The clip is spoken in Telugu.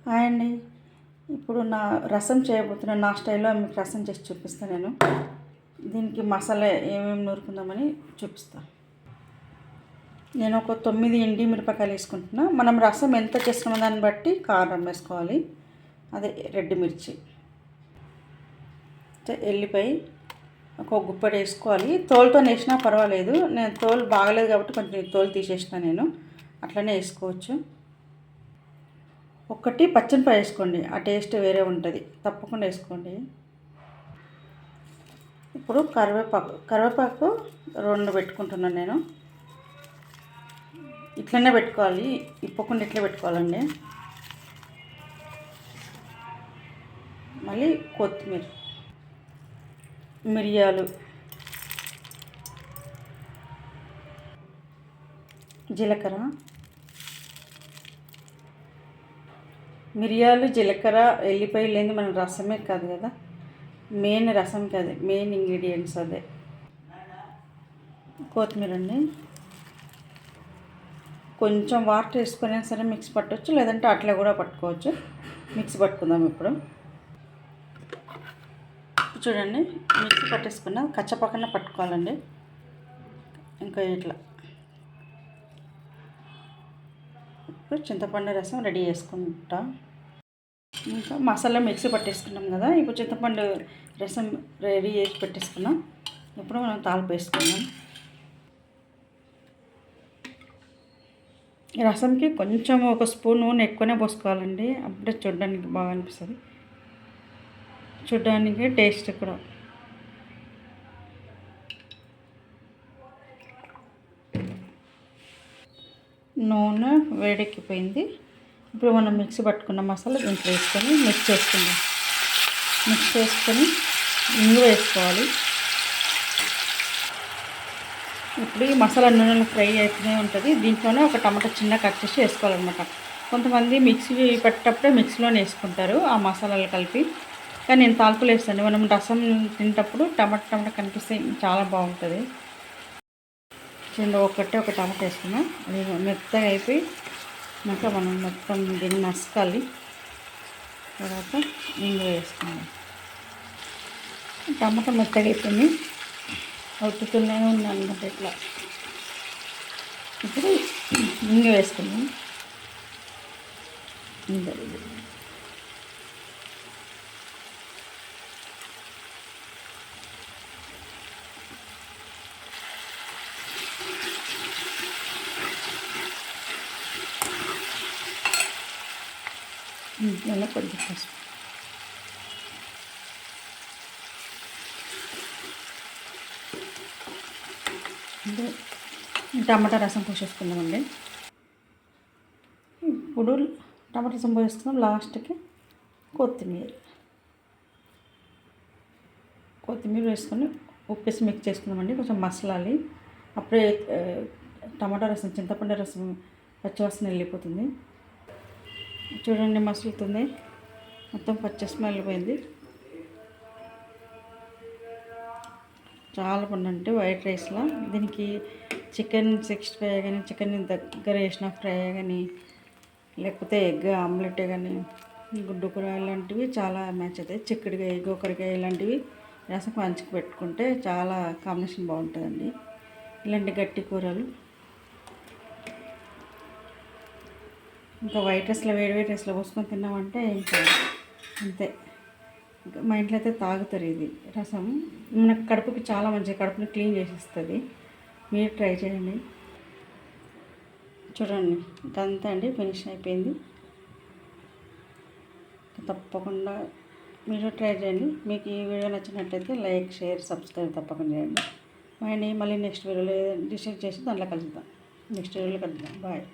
హాయ్ అండి. ఇప్పుడు నా రసం చేయబోతున్న నా స్టైల్లో మీకు రసం చేసి చూపిస్తాను నేను. దీనికి మసాలా ఏమేమి నూరుకుందామని చూపిస్తాను. నేను ఒక 9 ఎండి మిరపకాయలు వేసుకుంటున్నా. మనం రసం ఎంత చేసుకున్న దాన్ని బట్టి కారం వేసుకోవాలి. అదే రెడ్ మిర్చి, ఎల్లిపాయ ఒక గుప్పెడు వేసుకోవాలి. తోలుతో వేసినా పర్వాలేదు. నేను తోలు బాగలేదు కాబట్టి కొంచెం తోలు తీసేసిన నేను. అట్లనే వేసుకోవచ్చు. ఒకటి పచ్చిమిరపకాయ వేసుకోండి, ఆ టేస్ట్ వేరే ఉంటుంది, తప్పకుండా వేసుకోండి. ఇప్పుడు కరివేపాకు 2 పెట్టుకుంటున్నాను నేను. ఇట్లనే పెట్టుకోవాలి, ఇప్పకుండా ఇట్లా పెట్టుకోవాలండి. మళ్ళీ కొత్తిమీర, మిరియాలు, జీలకర్ర. మిరియాలు, జీలకర్ర, ఎల్లిపాయలు లేని మన రసమే కాదు కదా, మెయిన్ రసం కాదు, మెయిన్ ఇంగ్రీడియంట్స్ అదే. కొత్తిమీర అండి, కొంచెం వాటర్ వేసుకునే సరే మిక్సీ పట్టవచ్చు, లేదంటే అట్లా కూడా పట్టుకోవచ్చు. మిక్సీ పట్టుకుందాం ఇప్పుడు. చూడండి, మిక్సీ పట్టేసుకున్నా, కచ్చపక్కన పట్టుకోవాలండి. ఇంకా ఇట్లా ఇప్పుడు చింతపండు రసం రెడీ చేసుకుంటా. ఇంకా మసాలా మిక్సీ పట్టేసుకున్నాం కదా, ఇప్పుడు చింతపండు రసం రెడీ చేసి పెట్టేసుకున్నాం. ఇప్పుడు మనం తాలింపు వేసుకున్నాం. ఈ రసంకి కొంచెం ఒక స్పూన్ నూనె ఎక్కువనే పోసుకోవాలండి, అప్పుడే చూడడానికి బాగా అనిపిస్తుంది, చూడడానికి టేస్ట్ కూడా. నూనె వేడెక్కిపోయింది. ఇప్పుడు మనం మిక్సీ పట్టుకున్న మసాలా దీంట్లో వేసుకొని మిక్స్ చేసుకుందాం. మిక్స్ చేసుకొని ఇంగు వేసుకోవాలి. ఇప్పుడు ఈ మసాలా నూనెలో ఫ్రై అవుతూనే ఉంటుంది. దీంట్లోనే ఒక టమాటా చిన్న కట్ చేసి వేసుకోవాలన్నమాట. కొంతమంది మిక్సీ పెట్టేటప్పుడే మిక్సీలోనే వేసుకుంటారు ఆ మసాలాలు కలిపి, కానీ నేను తాలింపులు వేస్తాను. మనం రసం తినేటప్పుడు టమాటా కనిపిస్తే చాలా బాగుంటుంది. ఒక టమాటా వేసుకున్నాం. అది మెత్తగా అయిపోయి ఇంకా మనం మొత్తం దీన్ని నసుకాలి. తర్వాత ఇంగు వేసుకున్నాం. టమాటా మెత్తగా అయిపోయింది, ఉట్టుతూనే ఉంది అనమాట ఇట్లా. ఇప్పుడు ఇంగు వేసుకున్నాం. ఇలా కొద్దిగా పసుపు, టమాటా రసం పోసేసుకుందామండి. ఇప్పుడు టమాటా రసం పోసేసుకుందాం. లాస్ట్కి కొత్తిమీర వేసుకొని ఉప్పేసి మిక్స్ చేసుకుందామండి. కొంచెం మసలాలి, అప్పుడే టమాటా రసం, చింతపండు రసం పచ్చివాసన వెళ్ళిపోతుంది. చూడండి, మసులుతుంది, మొత్తం పచ్చివాసన వెళ్ళిపోయింది. చాలా బాగుందంటే వైట్ రైస్లో దీనికి చికెన్ 65 కానీ, చికెన్ దగ్గర వేసిన ఫ్రై కానీ, లేకపోతే ఎగ్ ఆమ్లెట్ కానీ, గుడ్డు కూర ఇలాంటివి చాలా మ్యాచ్ అవుతాయి. చిక్కుడుకాయ, గోకరకాయ ఇలాంటివి రసం మంచిగా పెట్టుకుంటే చాలా కాంబినేషన్ బాగుంటుందండి. ఇలాంటి గట్టి కూరలు ఇంకా వైట్ రైస్లో, వేడి రైస్లో పోసుకొని తిన్నామంటే ఇంకా అంతే. ఇంకా మా ఇంట్లో అయితే తాగుతారు ఇది రసం. మనకు కడుపుకి చాలా మంచిది, కడుపుని క్లీన్ చేసేస్తుంది. మీరు ట్రై చేయండి. చూడండి, ఇంకంతే అండి, ఫినిష్ అయిపోయింది. తప్పకుండా మీరు ట్రై చేయండి. మీకు ఈ వీడియో నచ్చినట్లయితే లైక్, షేర్, సబ్స్క్రైబ్ తప్పకుండా చేయండి. మళ్ళీ నెక్స్ట్ వీడియోలో డిసైడ్ చేసి దాంట్లో కలుద్దాం. నెక్స్ట్ వీడియోలో కలుద్దాం. బాయ్.